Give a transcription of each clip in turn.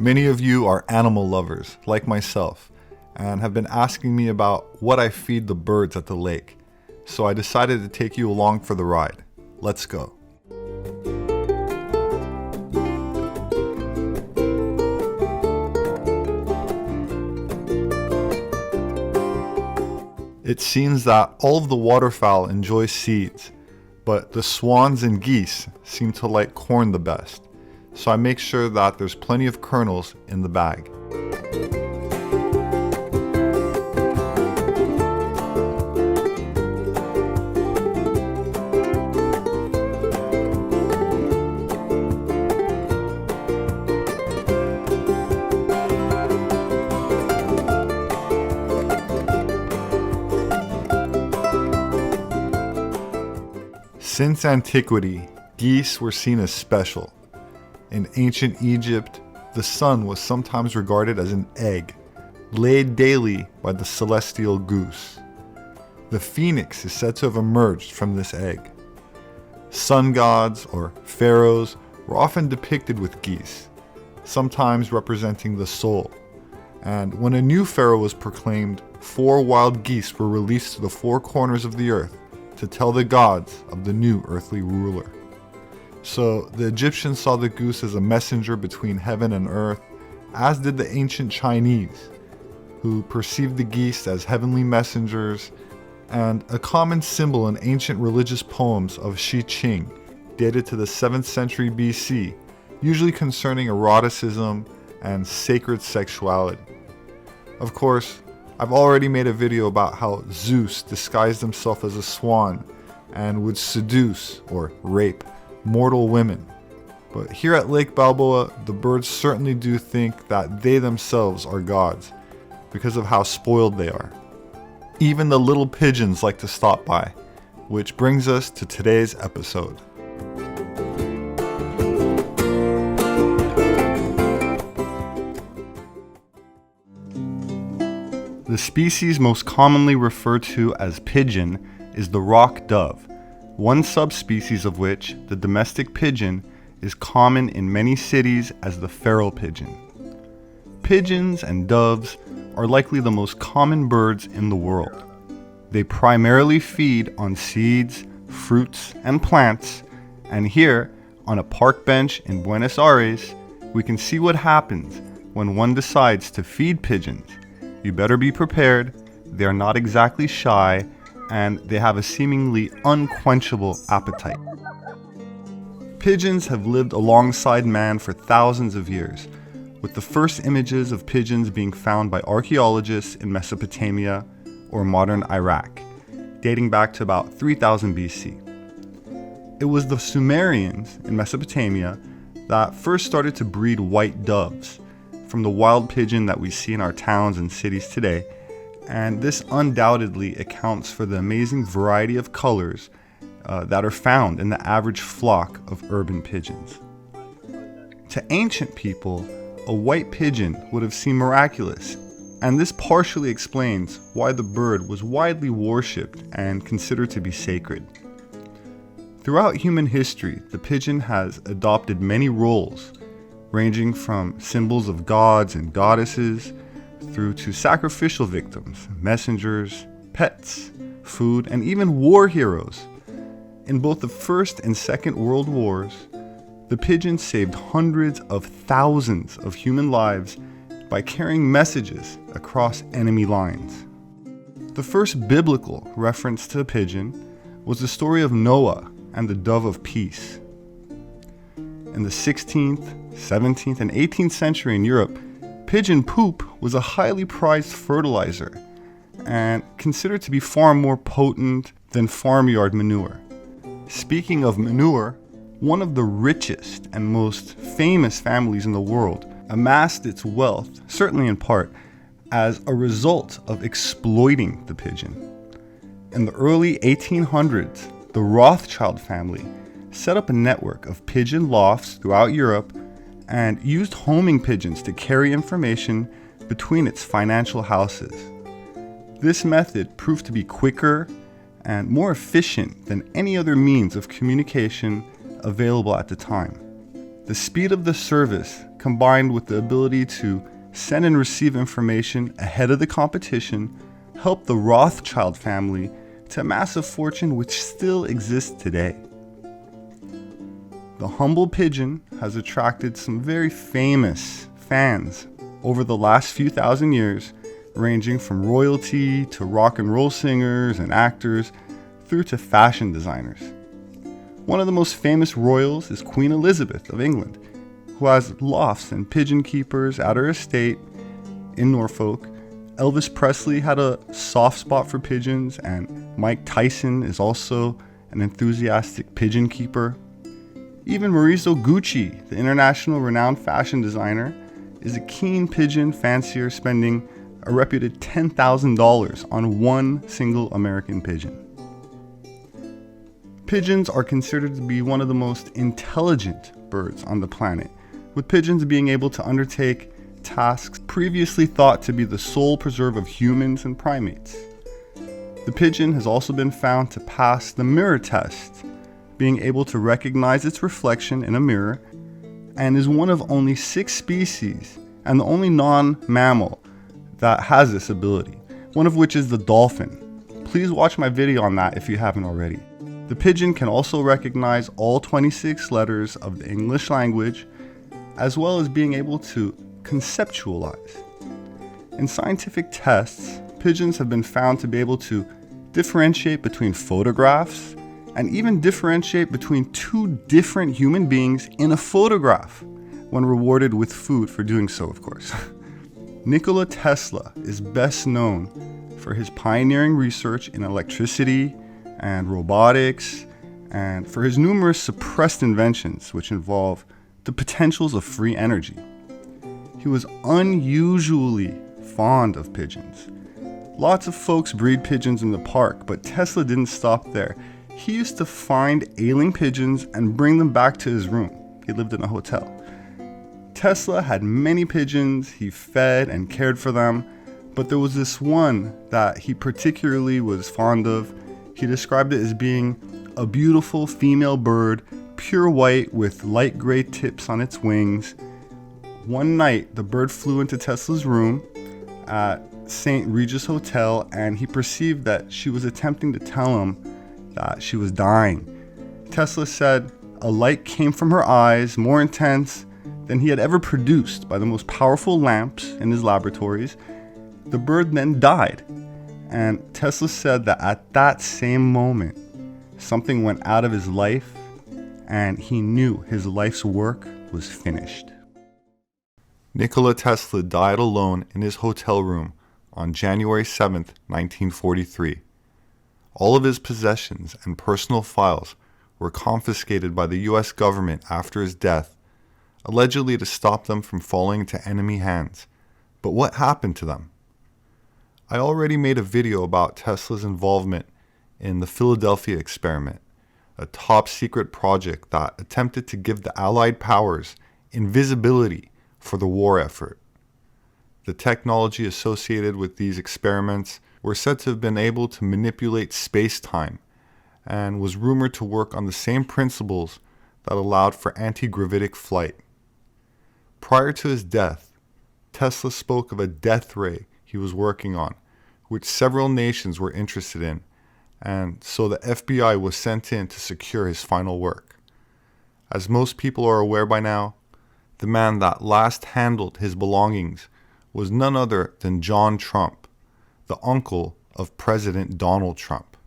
Many of you are animal lovers, like myself, and have been asking me about what I feed the birds at the lake. So I decided to take you along for the ride. Let's go. It seems that all of the waterfowl enjoy seeds, but the swans and geese seem to like corn the best. So I make sure that there's plenty of kernels in the bag. Since antiquity, geese were seen as special. In ancient Egypt, the sun was sometimes regarded as an egg, laid daily by the celestial goose. The phoenix is said to have emerged from this egg. Sun gods, or pharaohs, were often depicted with geese, sometimes representing the soul. And when a new pharaoh was proclaimed, 4 wild geese were released to the 4 corners of the earth to tell the gods of the new earthly ruler. So the Egyptians saw the goose as a messenger between heaven and earth, as did the ancient Chinese, who perceived the geese as heavenly messengers and a common symbol in ancient religious poems of Shi Qing, dated to the 7th century BC, usually concerning eroticism and sacred sexuality. Of course, I've already made a video about how Zeus disguised himself as a swan and would seduce or rape mortal women. But here at Lake Balboa, the birds certainly do think that they themselves are gods because of how spoiled they are. Even the little pigeons like to stop by, which brings us to today's episode. The species most commonly referred to as pigeon is the rock dove, one subspecies of which, the domestic pigeon, is common in many cities as the feral pigeon. Pigeons and doves are likely the most common birds in the world. They primarily feed on seeds, fruits, and plants, and here, on a park bench in Buenos Aires, we can see what happens when one decides to feed pigeons. You better be prepared. They are not exactly shy, and they have a seemingly unquenchable appetite. Pigeons have lived alongside man for thousands of years, with the first images of pigeons being found by archaeologists in Mesopotamia or modern Iraq, dating back to about 3000 BC. It was the Sumerians in Mesopotamia that first started to breed white doves from the wild pigeon that we see in our towns and cities today, and this undoubtedly accounts for the amazing variety of colors that are found in the average flock of urban pigeons. To ancient people, a white pigeon would have seemed miraculous, and this partially explains why the bird was widely worshipped and considered to be sacred. Throughout human history, the pigeon has adopted many roles, ranging from symbols of gods and goddesses through to sacrificial victims, messengers, pets, food, and even war heroes. In both the First and Second World Wars, the pigeon saved hundreds of thousands of human lives by carrying messages across enemy lines. The first biblical reference to a pigeon was the story of Noah and the dove of peace. In the 16th, 17th, and 18th century in Europe, pigeon poop was a highly prized fertilizer and considered to be far more potent than farmyard manure. Speaking of manure, one of the richest and most famous families in the world amassed its wealth, certainly in part, as a result of exploiting the pigeon. In the early 1800s, the Rothschild family set up a network of pigeon lofts throughout Europe and used homing pigeons to carry information between its financial houses. This method proved to be quicker and more efficient than any other means of communication available at the time. The speed of the service combined with the ability to send and receive information ahead of the competition, helped the Rothschild family to amass a fortune which still exists today. The humble pigeon has attracted some very famous fans over the last few thousand years, ranging from royalty to rock and roll singers and actors through to fashion designers. One of the most famous royals is Queen Elizabeth of England, who has lofts and pigeon keepers at her estate in Norfolk. Elvis Presley had a soft spot for pigeons, and Mike Tyson is also an enthusiastic pigeon keeper. Even Maurizio Gucci, the international renowned fashion designer, is a keen pigeon fancier, spending a reputed $10,000 on one single American pigeon. Pigeons are considered to be one of the most intelligent birds on the planet, with pigeons being able to undertake tasks previously thought to be the sole preserve of humans and primates. The pigeon has also been found to pass the mirror test, being able to recognize its reflection in a mirror, and is one of only 6 species and the only non-mammal that has this ability, one of which is the dolphin. Please watch my video on that if you haven't already. The pigeon can also recognize all 26 letters of the English language, as well as being able to conceptualize. In scientific tests, pigeons have been found to be able to differentiate between photographs and even differentiate between 2 different human beings in a photograph when rewarded with food for doing so, of course. Nikola Tesla is best known for his pioneering research in electricity and robotics, and for his numerous suppressed inventions which involve the potentials of free energy. He was unusually fond of pigeons. Lots of folks breed pigeons in the park, but Tesla didn't stop there. He used to find ailing pigeons and bring them back to his room. He lived in a hotel. Tesla had many pigeons, he fed and cared for them, but there was this one that he particularly was fond of. He described it as being a beautiful female bird, pure white with light gray tips on its wings. One night, the bird flew into Tesla's room at St. Regis Hotel, and he perceived that she was attempting to tell him that she was dying. Tesla said a light came from her eyes, more intense than he had ever produced by the most powerful lamps in his laboratories. The bird then died, and Tesla said that at that same moment, something went out of his life, and he knew his life's work was finished. Nikola Tesla died alone in his hotel room on January 7th, 1943. All of his possessions and personal files were confiscated by the US government after his death, allegedly to stop them from falling into enemy hands. But what happened to them? I already made a video about Tesla's involvement in the Philadelphia experiment, a top secret project that attempted to give the Allied powers invisibility for the war effort. The technology associated with these experiments were said to have been able to manipulate space-time and was rumored to work on the same principles that allowed for anti-gravitic flight. Prior to his death, Tesla spoke of a death ray he was working on, which several nations were interested in, and so the FBI was sent in to secure his final work. As most people are aware by now, the man that last handled his belongings was none other than John Trump, the uncle of President Donald Trump.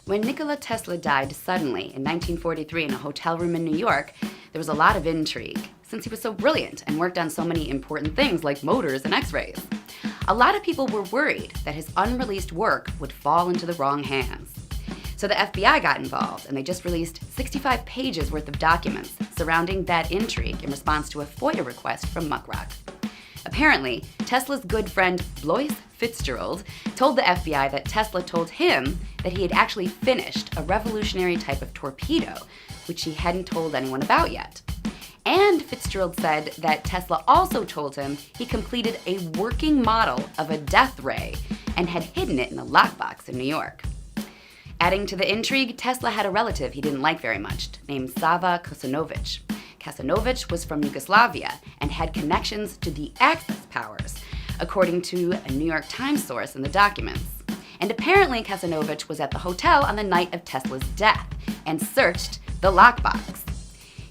When Nikola Tesla died suddenly in 1943 in a hotel room in New York, there was a lot of intrigue, since he was so brilliant and worked on so many important things like motors and x-rays. A lot of people were worried that his unreleased work would fall into the wrong hands. So the FBI got involved, and they just released 65 pages worth of documents surrounding that intrigue in response to a FOIA request from Muckrock. Apparently, Tesla's good friend Blois Fitzgerald told the FBI that Tesla told him that he had actually finished a revolutionary type of torpedo, which he hadn't told anyone about yet. And Fitzgerald said that Tesla also told him he completed a working model of a death ray and had hidden it in a lockbox in New York. Adding to the intrigue, Tesla had a relative he didn't like very much, named Sava Kosanovich. Kasanovic was from Yugoslavia and had connections to the Axis powers, according to a New York Times source in the documents. And apparently Kasanovic was at the hotel on the night of Tesla's death and searched the lockbox.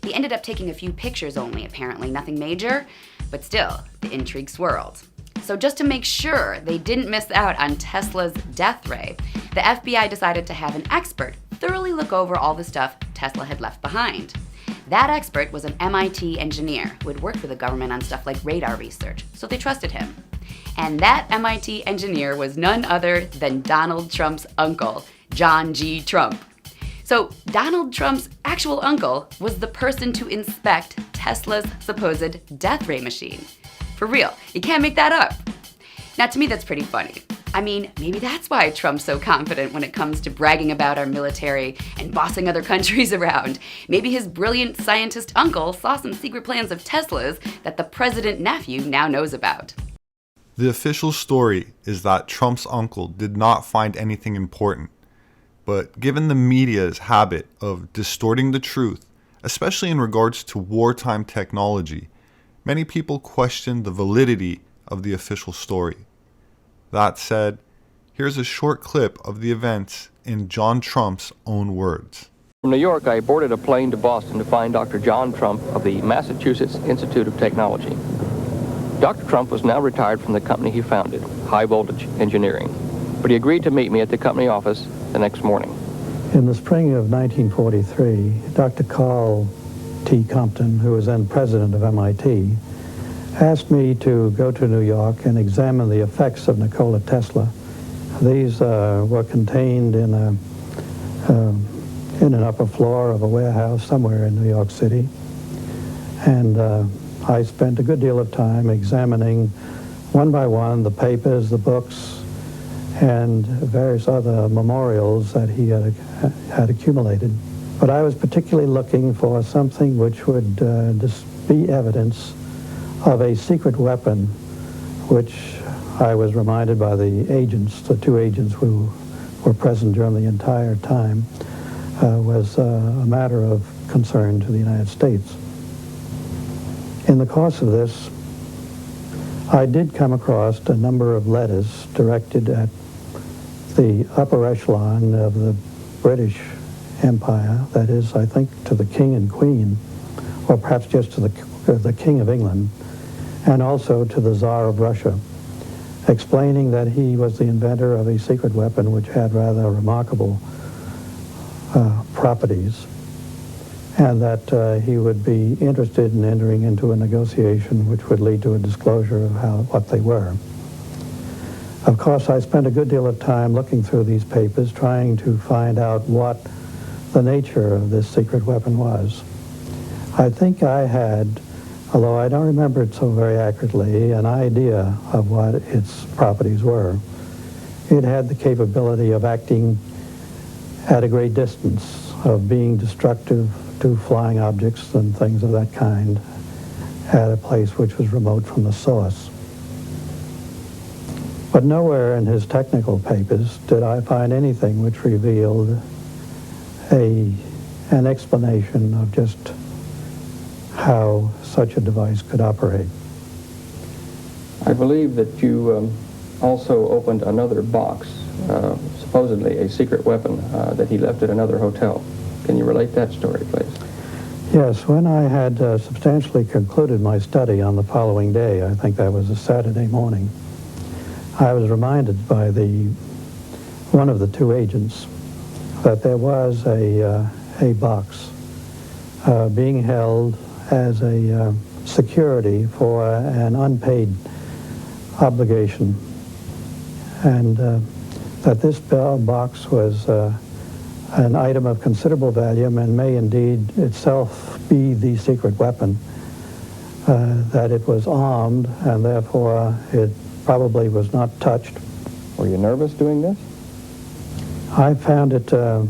He ended up taking a few pictures only, apparently, nothing major, but still, the intrigue swirled. So just to make sure they didn't miss out on Tesla's death ray, the FBI decided to have an expert thoroughly look over all the stuff Tesla had left behind. That expert was an MIT engineer who had worked for the government on stuff like radar research, so they trusted him. And that MIT engineer was none other than Donald Trump's uncle, John G. Trump. So Donald Trump's actual uncle was the person to inspect Tesla's supposed death ray machine. For real, you can't make that up. Now, to me, that's pretty funny. I mean, maybe that's why Trump's so confident when it comes to bragging about our military and bossing other countries around. Maybe his brilliant scientist uncle saw some secret plans of Tesla's that the president nephew now knows about. The official story is that Trump's uncle did not find anything important. But given the media's habit of distorting the truth, especially in regards to wartime technology, many people question the validity of the official story. That said, here's a short clip of the events in John Trump's own words. From New York, I boarded a plane to Boston to find Dr. John Trump of the Massachusetts Institute of Technology. Dr. Trump was now retired from the company he founded, High Voltage Engineering, but he agreed to meet me at the company office the next morning. In the spring of 1943, Dr. Carl T. Compton, who was then president of MIT, asked me to go to New York and examine the effects of Nikola Tesla. These were contained in an upper floor of a warehouse somewhere in New York City. And I spent a good deal of time examining one by one the papers, the books, and various other memorials that he had accumulated. But I was particularly looking for something which would be evidence of a secret weapon, which I was reminded by the agents, the two agents who were present during the entire time, was a matter of concern to the United States. In the course of this, I did come across a number of letters directed at the upper echelon of the British Empire, that is, I think, to the King and Queen, or perhaps just to the King of England, and also to the Tsar of Russia, explaining that he was the inventor of a secret weapon which had rather remarkable properties, and that he would be interested in entering into a negotiation which would lead to a disclosure of what they were. Of course, I spent a good deal of time looking through these papers, trying to find out what the nature of this secret weapon was. I think I had, although I don't remember it so very accurately, an idea of what its properties were. It had the capability of acting at a great distance, of being destructive to flying objects and things of that kind at a place which was remote from the source. But nowhere in his technical papers did I find anything which revealed an explanation of just how such a device could operate. I believe that you also opened another box, supposedly a secret weapon that he left at another hotel. Can you relate that story, please? Yes, when I had substantially concluded my study on the following day, I think that was a Saturday morning, I was reminded by one of the two agents that there was a box being held as a security for an unpaid obligation, and that this box was an item of considerable value and may indeed itself be the secret weapon, that it was armed and therefore it probably was not touched. Were you nervous doing this? I found it a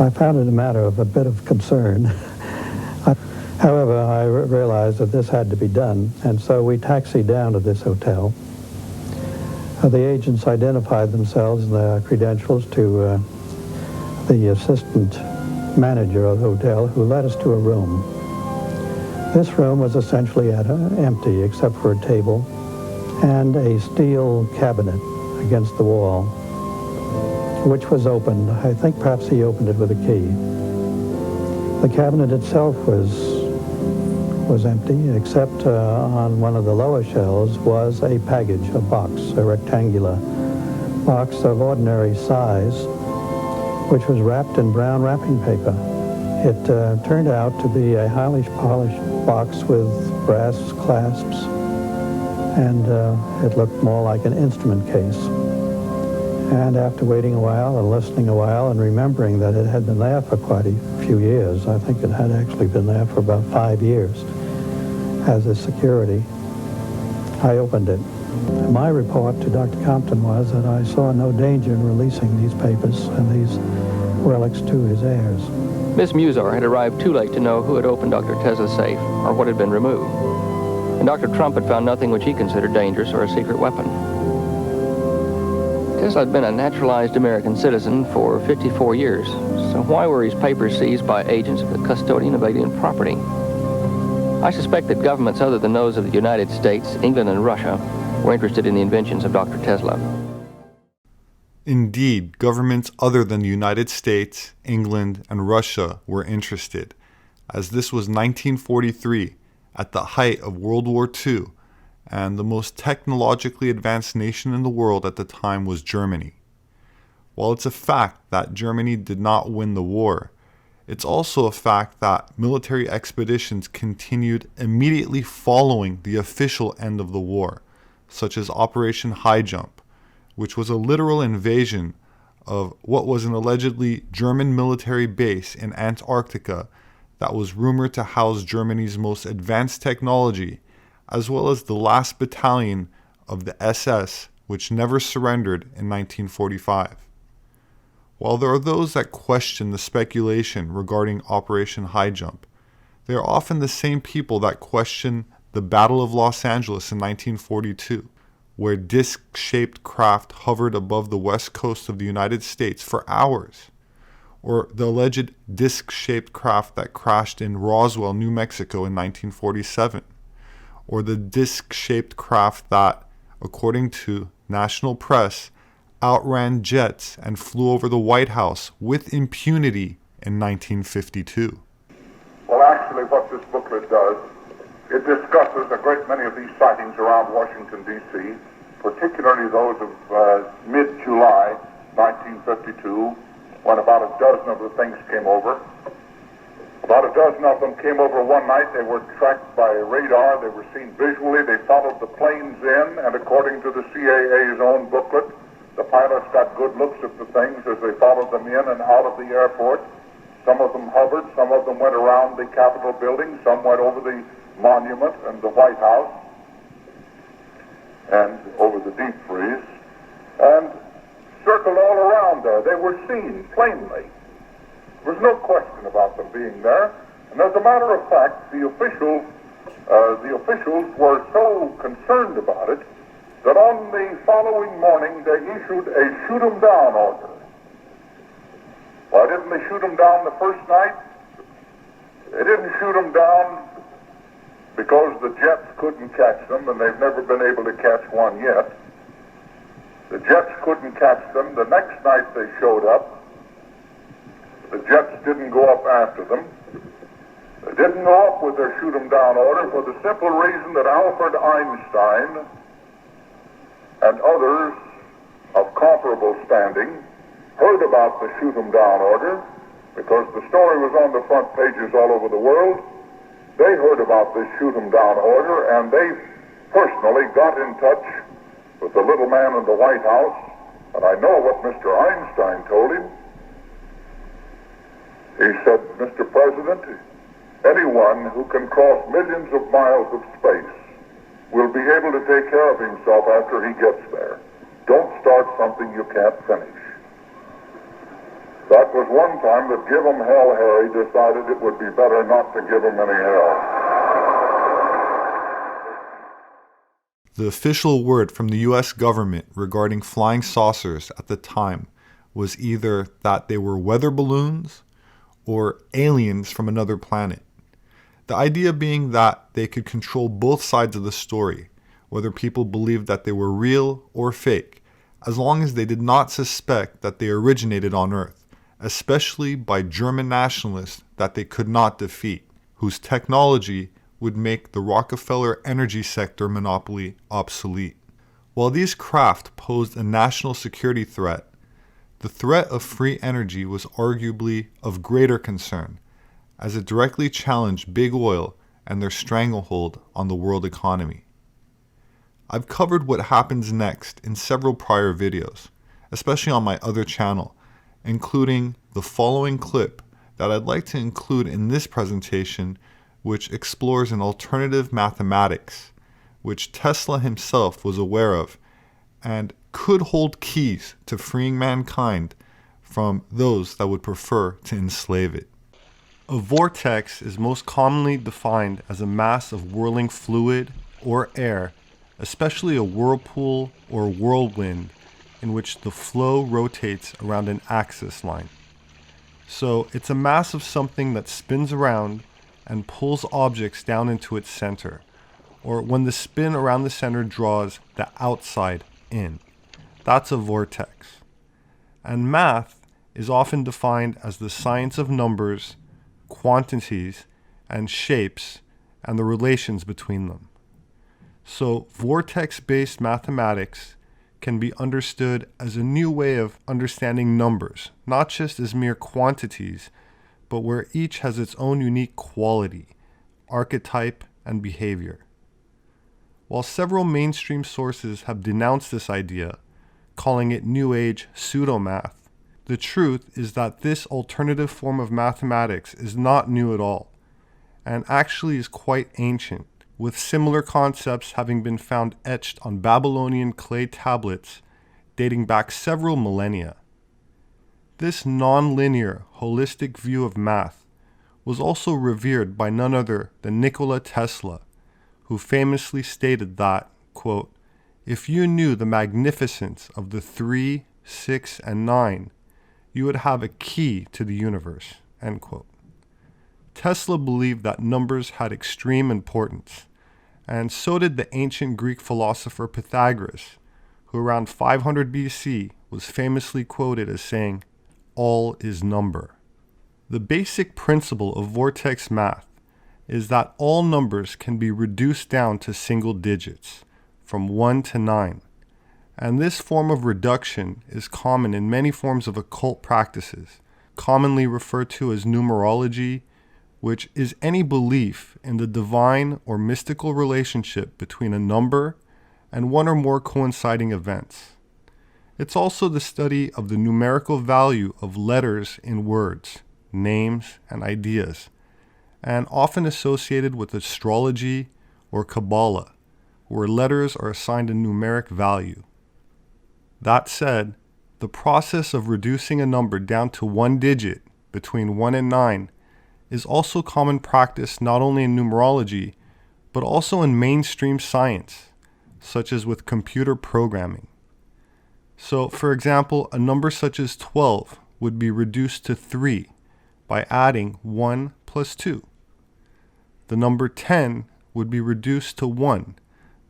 matter of a bit of concern. However, I realized that this had to be done, and so we taxied down to this hotel. The agents identified themselves and their credentials to the assistant manager of the hotel, who led us to a room. This room was essentially empty except for a table and a steel cabinet against the wall, which was opened. I think perhaps he opened it with a key. The cabinet itself was empty, except on one of the lower shelves was a package, a box, a rectangular box of ordinary size, which was wrapped in brown wrapping paper. It turned out to be a highly polished box with brass clasps, and it looked more like an instrument case. And after waiting a while and listening a while and remembering that it had been there for quite a few years, I think it had actually been there for about 5 years as a security, I opened it. My report to Dr. Compton was that I saw no danger in releasing these papers and these relics to his heirs. Miss Musar had arrived too late to know who had opened Dr. Tesla's safe or what had been removed. And Dr. Trump had found nothing which he considered dangerous or a secret weapon. Tesla had been a naturalized American citizen for 54 years, so why were his papers seized by agents of the custodian of alien property? I suspect that governments other than those of the United States, England, and Russia were interested in the inventions of Dr. Tesla. Indeed, governments other than the United States, England, and Russia were interested, as this was 1943, at the height of World War II, and the most technologically advanced nation in the world at the time was Germany. While it's a fact that Germany did not win the war, it's also a fact that military expeditions continued immediately following the official end of the war, such as Operation High Jump, which was a literal invasion of what was an allegedly German military base in Antarctica that was rumored to house Germany's most advanced technology, as well as the last battalion of the SS, which never surrendered in 1945. While there are those that question the speculation regarding Operation High Jump, they are often the same people that question the Battle of Los Angeles in 1942, where disc-shaped craft hovered above the west coast of the United States for hours, or the alleged disc-shaped craft that crashed in Roswell, New Mexico in 1947, or the disc-shaped craft that, according to national press, outran jets and flew over the White House with impunity in 1952. Well, actually, what this booklet does, it discusses a great many of these sightings around Washington, D.C., particularly those of mid-July 1952, when about a dozen of the things came over. About a dozen of them came over one night. They were tracked by radar. They were seen visually. They followed the planes in, and according to the CAA's own booklet, the pilots got good looks at the things as they followed them in and out of the airport. Some of them hovered. Some of them went around the Capitol building. Some went over the monument and the White House and over the deep freeze and circled all around there. They were seen plainly. There was no question about them being there. And as a matter of fact, the officials were so concerned about it that on the following morning they issued a shoot 'em down order. Why didn't they shoot 'em down the first night? They didn't shoot 'em down because the jets couldn't catch them, and they've never been able to catch one yet. The jets couldn't catch them. The next night they showed up. The jets didn't go up after them. They didn't go up with their shoot 'em down order for the simple reason that Albert Einstein and others of comparable standing heard about the shoot 'em down order because the story was on the front pages all over the world. They heard about this shoot 'em down order, and they personally got in touch with the little man in the White House, and I know what Mr. Einstein told him. He said, "Mr. President, anyone who can cross millions of miles of space will be able to take care of himself after he gets there. Don't start something you can't finish." That was one time that Give 'em Hell Harry decided it would be better not to give him any hell. The official word from the US government regarding flying saucers at the time was either that they were weather balloons or aliens from another planet. The idea being that they could control both sides of the story, whether people believed that they were real or fake, as long as they did not suspect that they originated on Earth, especially by German nationalists that they could not defeat, whose technology would make the Rockefeller energy sector monopoly obsolete. While these craft posed a national security threat, the threat of free energy was arguably of greater concern, as it directly challenged big oil and their stranglehold on the world economy. I've covered what happens next in several prior videos, especially on my other channel, including the following clip that I'd like to include in this presentation, which explores an alternative mathematics, which Tesla himself was aware of and could hold keys to freeing mankind from those that would prefer to enslave it. A vortex is most commonly defined as a mass of whirling fluid or air, especially a whirlpool or whirlwind, in which the flow rotates around an axis line. So it's a mass of something that spins around and pulls objects down into its center, or when the spin around the center draws the outside in. That's a vortex. And math is often defined as the science of numbers, quantities, and shapes, and the relations between them. So vortex-based mathematics can be understood as a new way of understanding numbers, not just as mere quantities, but where each has its own unique quality, archetype, and behavior. While several mainstream sources have denounced this idea, calling it New Age pseudomath, the truth is that this alternative form of mathematics is not new at all, and actually is quite ancient, with similar concepts having been found etched on Babylonian clay tablets dating back several millennia. This non-linear, holistic view of math was also revered by none other than Nikola Tesla, who famously stated that, quote, "If you knew the magnificence of the 3, 6, and 9, you would have a key to the universe," end quote. Tesla believed that numbers had extreme importance, and so did the ancient Greek philosopher Pythagoras, who around 500 BC was famously quoted as saying, "All is number." The basic principle of vortex math is that all numbers can be reduced down to single digits, from 1 to 9, and this form of reduction is common in many forms of occult practices, commonly referred to as numerology, which is any belief in the divine or mystical relationship between a number and one or more coinciding events. It's also the study of the numerical value of letters in words, names, and ideas, and often associated with astrology or Kabbalah, where letters are assigned a numeric value. That said, the process of reducing a number down to one digit between 1 and 9 is also common practice not only in numerology, but also in mainstream science, such as with computer programming. So, for example, a number such as 12 would be reduced to 3 by adding 1 plus 2. The number 10 would be reduced to 1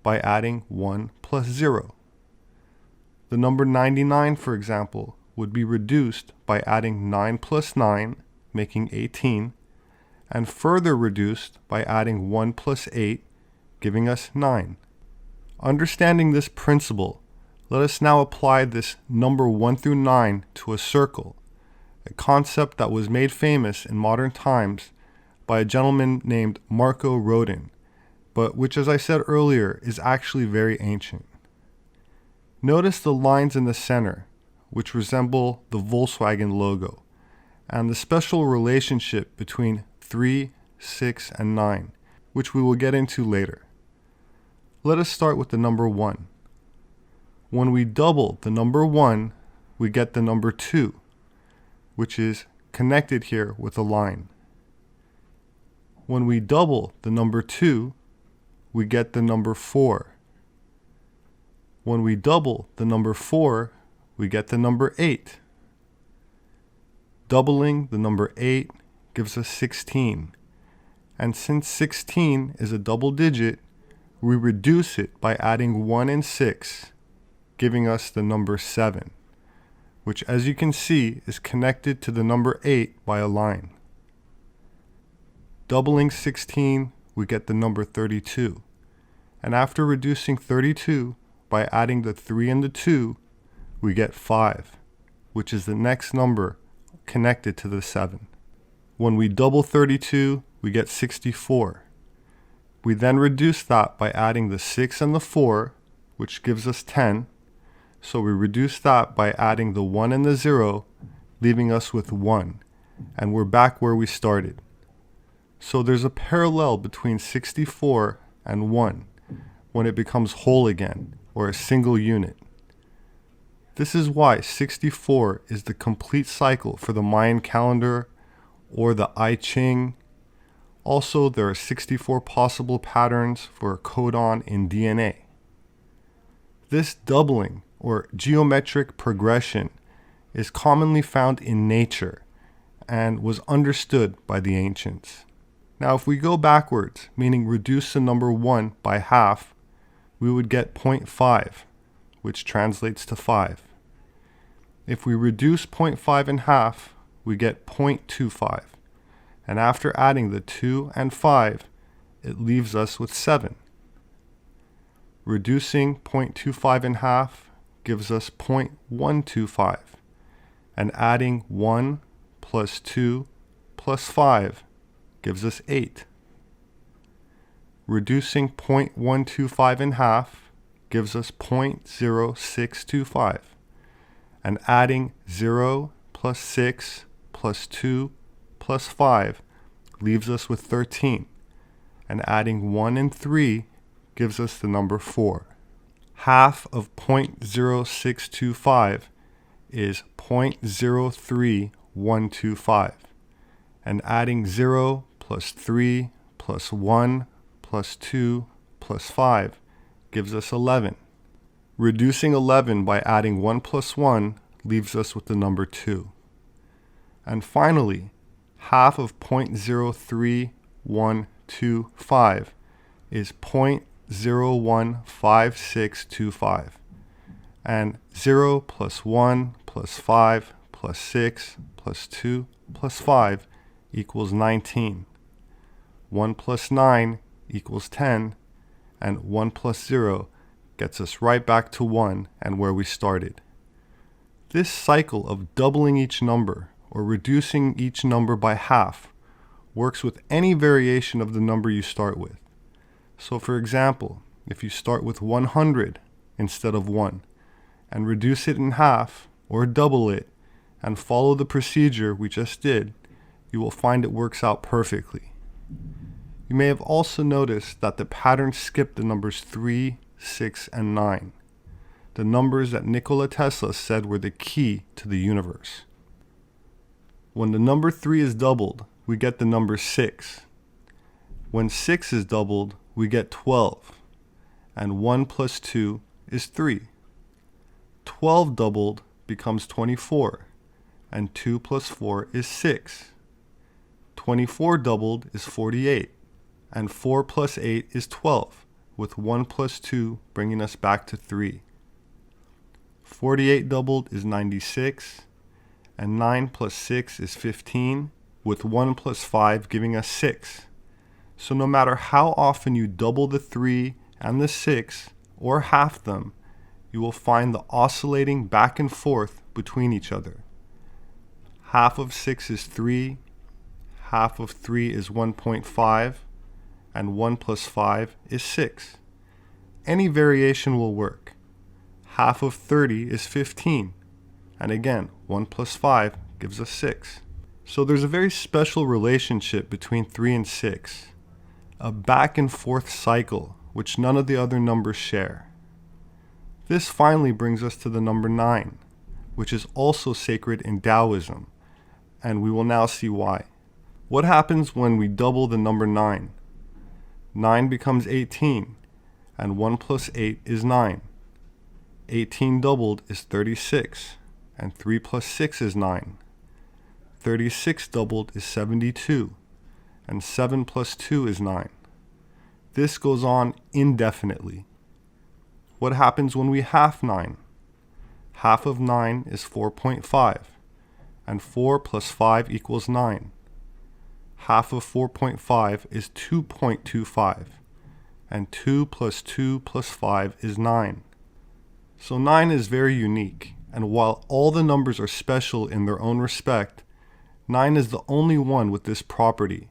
by adding 1 plus 0. The number 99, for example, would be reduced by adding 9 plus 9, making 18, and further reduced by adding 1 plus 8, giving us 9. Understanding this principle, let us now apply this number 1 through 9 to a circle, a concept that was made famous in modern times by a gentleman named Marco Rodin, but which, as I said earlier, is actually very ancient. Notice the lines in the center, which resemble the Volkswagen logo, and the special relationship between 3, 6, and 9, which we will get into later. Let us start with the number 1. When we double the number 1, we get the number 2, which is connected here with a line. When we double the number 2, we get the number 4. When we double the number 4, we get the number 8. Doubling the number 8 gives us 16, And since 16 is a double digit, we reduce it by adding 1 and 6, giving us the number 7, which as you can see is connected to the number 8 by a line. Doubling 16, we get the number 32. And after reducing 32 by adding the 3 and the 2, we get 5, which is the next number connected to the 7. When we double 32, we get 64. We then reduce that by adding the 6 and the 4, which gives us 10. So we reduce that by adding the 1 and the 0, leaving us with 1. And we're back where we started. So there's a parallel between 64 and 1 when it becomes whole again, or a single unit. This is why 64 is the complete cycle for the Mayan calendar or the I Ching. Also, there are 64 possible patterns for a codon in DNA. This doubling, or geometric progression, is commonly found in nature and was understood by the ancients. Now, if we go backwards, meaning reduce the number 1 by half, we would get 0.5, which translates to 5. If we reduce 0.5 in half, we get 0.25. And after adding the 2 and 5, it leaves us with 7. Reducing 0.25 in half gives us 0.125. And adding 1 plus 2 plus 5 gives us 8. Reducing 0.125 in half gives us 0.0625. And adding 0 plus 6 plus 2 plus 5 leaves us with 13. And adding 1 and 3 gives us the number 4. Half of 0.0625 is 0.03125. And adding 0 plus 3 plus 1 plus 2 plus 5 gives us 11. Reducing 11 by adding 1 plus 1 leaves us with the number 2. And finally, half of 0.03125 is 0.015625. And 0 plus 1 plus 5 plus 6 plus 2 plus 5 equals 19. 1 plus 9 equals 10. And 1 plus 0 gets us right back to 1 and where we started. This cycle of doubling each number or reducing each number by half works with any variation of the number you start with. So for example, if you start with 100 instead of 1 and reduce it in half or double it and follow the procedure we just did, you will find it works out perfectly. You may have also noticed that the pattern skipped the numbers 3, 6, and 9, the numbers that Nikola Tesla said were the key to the universe. When the number 3 is doubled, we get the number 6. When 6 is doubled, we get 12, and 1 plus 2 is 3. 12 doubled becomes 24, and 2 plus 4 is 6. 24 doubled is 48, and 4 plus 8 is 12, with 1 plus 2 bringing us back to 3. 48 doubled is 96, and 9 plus 6 is 15, with 1 plus 5 giving us 6. So no matter how often you double the 3 and the 6, or half them, you will find the oscillating back and forth between each other. Half of 6 is 3, half of 3 is 1.5, and 1 plus 5 is 6. Any variation will work. Half of 30 is 15, and again, 1 plus 5 gives us 6. So there's a very special relationship between 3 and 6, a back and forth cycle which none of the other numbers share. This finally brings us to the number 9, which is also sacred in Taoism, and we will now see why. What happens when we double the number 9? 9 becomes 18, and 1 plus 8 is 9. 18 doubled is 36, and 3 plus 6 is 9. 36 doubled is 72, and 7 plus 2 is 9. This goes on indefinitely. What happens when we half 9? Half of 9 is 4.5, and 4 plus 5 equals 9. Half of 4.5 is 2.25, and 2 plus 2 plus 5 is 9. So 9 is very unique, and while all the numbers are special in their own respect, 9 is the only one with this property,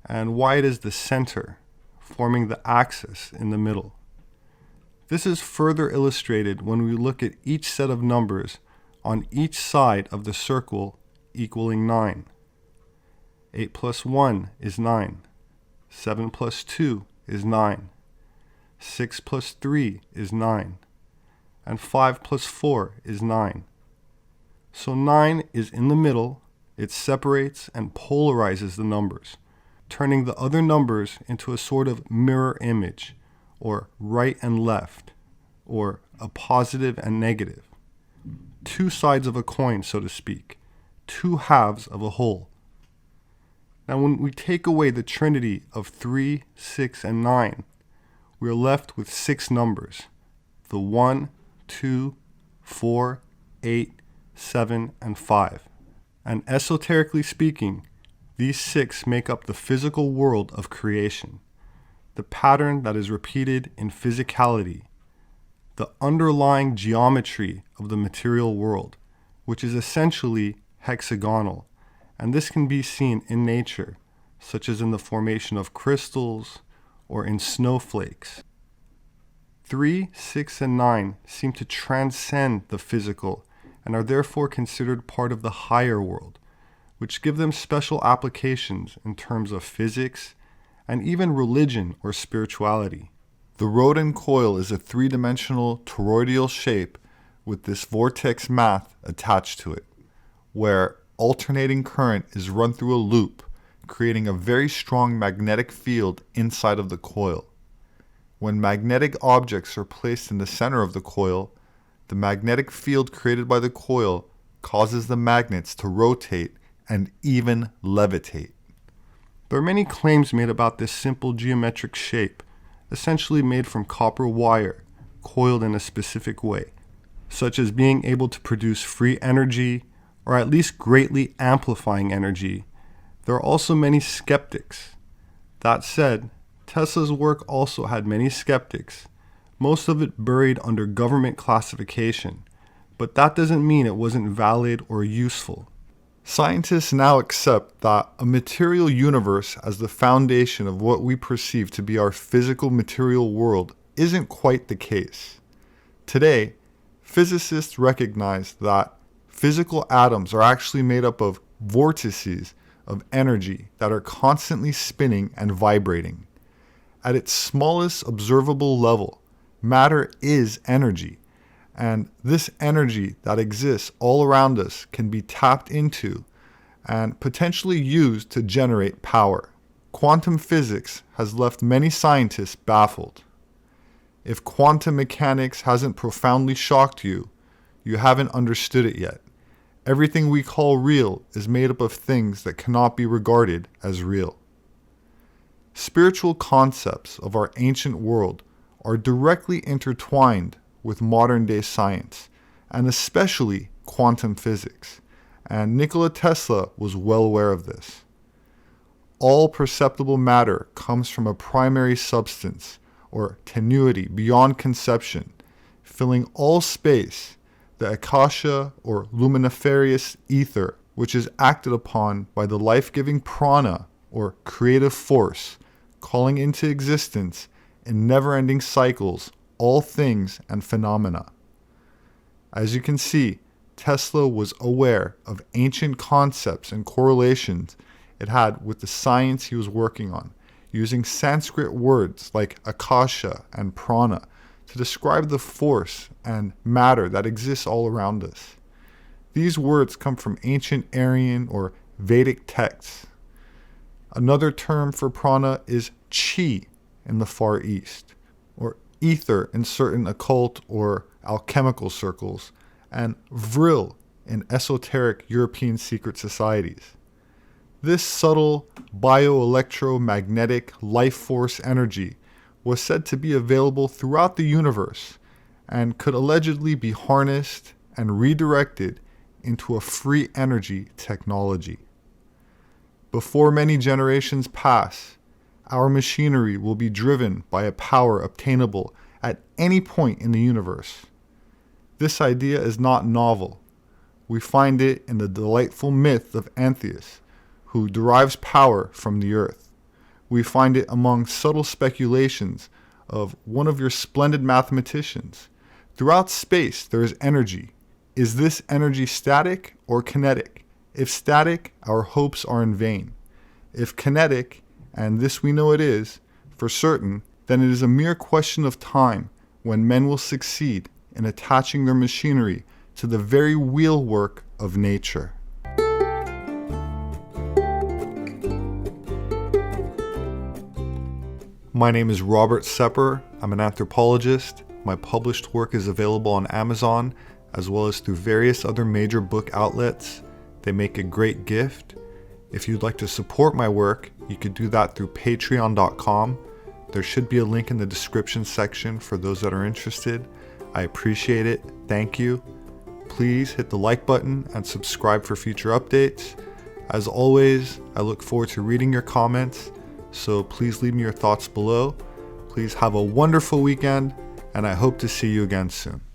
and why it is the center, forming the axis in the middle. This is further illustrated when we look at each set of numbers on each side of the circle equaling 9. 8 plus 1 is 9. 7 plus 2 is 9. 6 plus 3 is 9. And 5 plus 4 is 9. So 9 is in the middle. It separates and polarizes the numbers, turning the other numbers into a sort of mirror image, or right and left, or a positive and negative. Two sides of a coin, so to speak, two halves of a whole. Now, when we take away the trinity of 3, 6, and 9, we are left with 6 numbers: the 1, 2, 4, 8, 7, and 5. And esoterically speaking, these 6 make up the physical world of creation, the pattern that is repeated in physicality, the underlying geometry of the material world, which is essentially hexagonal, and this can be seen in nature, such as in the formation of crystals or in snowflakes. 3, 6, and 9 seem to transcend the physical and are therefore considered part of the higher world, which give them special applications in terms of physics and even religion or spirituality. The rod and coil is a three-dimensional toroidal shape with this vortex math attached to it, where alternating current is run through a loop, creating a very strong magnetic field inside of the coil. When magnetic objects are placed in the center of the coil, the magnetic field created by the coil causes the magnets to rotate and even levitate. There are many claims made about this simple geometric shape, essentially made from copper wire, coiled in a specific way, such as being able to produce free energy, or at least greatly amplifying energy. There are also many skeptics. That said, Tesla's work also had many skeptics, most of it buried under government classification, but that doesn't mean it wasn't valid or useful. Scientists now accept that a material universe as the foundation of what we perceive to be our physical material world isn't quite the case. Today, physicists recognize that physical atoms are actually made up of vortices of energy that are constantly spinning and vibrating. At its smallest observable level, matter is energy, and this energy that exists all around us can be tapped into and potentially used to generate power. Quantum physics has left many scientists baffled. If quantum mechanics hasn't profoundly shocked you, you haven't understood it yet. Everything we call real is made up of things that cannot be regarded as real. Spiritual concepts of our ancient world are directly intertwined with modern-day science, and especially quantum physics, and Nikola Tesla was well aware of this. All perceptible matter comes from a primary substance, or tenuity beyond conception, filling all space, the akasha or luminiferous ether, which is acted upon by the life-giving prana, or creative force, calling into existence in never-ending cycles all things and phenomena. As you can see, Tesla was aware of ancient concepts and correlations it had with the science he was working on, using Sanskrit words like akasha and prana to describe the force and matter that exists all around us. These words come from ancient Aryan or Vedic texts. Another term for prana is chi in the Far East, or ether in certain occult or alchemical circles, and vril in esoteric European secret societies. This subtle bioelectromagnetic life force energy was said to be available throughout the universe and could allegedly be harnessed and redirected into a free energy technology. Before many generations pass, our machinery will be driven by a power obtainable at any point in the universe. This idea is not novel. We find it in the delightful myth of Antheus, who derives power from the earth. We find it among subtle speculations of one of your splendid mathematicians. Throughout space, there is energy. Is this energy static or kinetic? If static, our hopes are in vain. If kinetic, and this we know it is, for certain, then it is a mere question of time when men will succeed in attaching their machinery to the very wheelwork of nature. My name is Robert Sepehr. I'm an anthropologist. My published work is available on Amazon, as well as through various other major book outlets. They make a great gift. If you'd like to support my work, you could do that through patreon.com. There should be a link in the description section for those that are interested. I appreciate it. Thank you. Please hit the like button and subscribe for future updates. As always, I look forward to reading your comments, so please leave me your thoughts below. Please have a wonderful weekend, and I hope to see you again soon.